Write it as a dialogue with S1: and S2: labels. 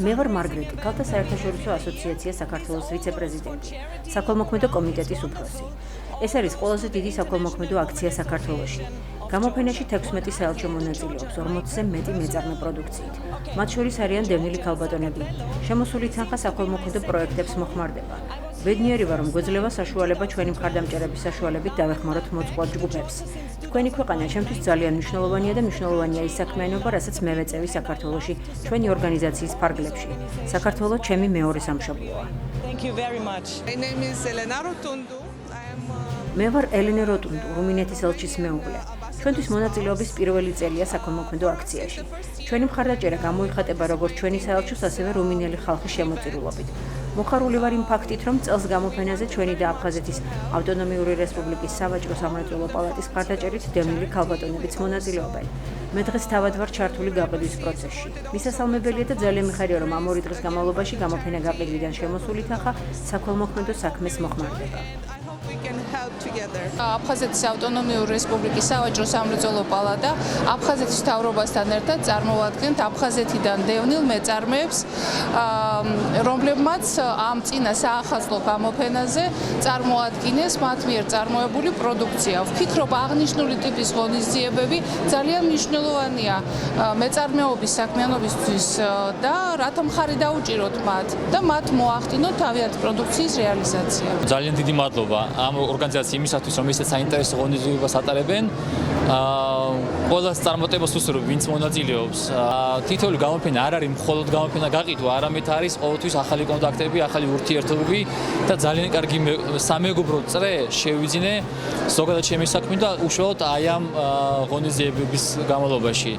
S1: მე ვარ მარგრეტი, ქალთა საერთაშორისო ასოციაცია საქართველოს ვიცე-პრეზიდენტი, საქველმოქმედო კომიტეტის უფროსი. ეს არის ყველაზე დიდი საქველმოქმედო აქცია საქართველოში. გამოფენაში 16 საელჩო მონაწილეობს 40-ზე მეტი მეწარმე პროდუქციით. მათ შორის არიან დევნილი ქალბატონები. შემოსული თანხა საქველმოქმედო პროექტებს მოხმარდება. ბედნიერი ვარ, რომ გვეძლევა საშუალება ჩვენი მხარდამჭერების საშუალებით დავეხმაროთ მოწყვლად ჯგუფებს. თქვენი ქვეყანა ჩემთვის ძალიან მნიშვნელოვანია და მნიშვნელოვანია ის საქმიანობა, რასაც მე ვეწევი საქართველოში ჩვენი ორგანიზაციის ფარგლებში. საქართველო ჩემი მეორე სამშობლოა.
S2: Thank you very much. My name is Elena Rotundu.
S1: მე ვარ ელენე როტუნდუ, რუმინეთის ელჩის მეუღლე. ჩვენთვის მონაწილეობის პირველი წელია საქველმოქმედო აქციაში. ჩვენი მხარდაჭერა გამოიხატება როგორც ჩვენი საელჩოს, ასევე რუმინელი ხალხის შემოწირულობით. მოხარული ვარ იმ ფაქტით, რომ წელს გამოფენაზე ჩვენი და აფხაზეთის ავტონომიური რესპუბლიკის სავაჭრო სამრეწველო პალატის მხარდაჭერით დევნილი ქალბატონებიც მონაწილეობენ. მე დღეს თავად ვარ ჩართული გაყიდვის პროცესში. მისასალმებელია და ძალიან მიხარია, რომ ამ 2 დღის განმავლობაში გამოფენა გაყიდვიდან შემოსული თანხა საქველმოქმედო საქმეს მოხმარდება.
S3: აფხაზეთის ავტონომიური რესპუბლიკის სავაჭრო სამრეწველო პალატა აფხაზეთის მთავრობასთან ერთად წარმოადგენთ აფხაზეთიდან დევნილ მეწარმეებს, რომლებმაც ამ წინა საახალწლო გამოფენაზე წარმოადგენს მათ მიერ წარმოებული პროდუქცია. ვფიქრობ, აღნიშნული ტიპის ღონისძიებები ძალიან მნიშვნელოვანია მეწარმეობის საქმიანობისთვის და რათა მხარი დაუჭიროთ მათ და მათ მოახდინოთ თავიანთი პროდუქციის რეალიზაცია.
S4: ძალიან დიდი მადლობა ამ ორგანიზაციის იმისათვის, რომ ისეთ საინტერესო ღონისძიებას ატარებენ. ყველას წარმატებას უსურვებ, ვინც მონაწილეობს. თითოეული გამოფენა არ არის მხოლოდ გამოფენა გაყიდვა, არამედ არის ყოველთვის ახალი კონტაქტები, ახალი ურთიერთობები და ძალიან კარგი სამეგობრო წრე შევიძინე ზოგადად ჩემი საქმე და უშუალოდ აი ამ ღონისძიებების განმავლობაში.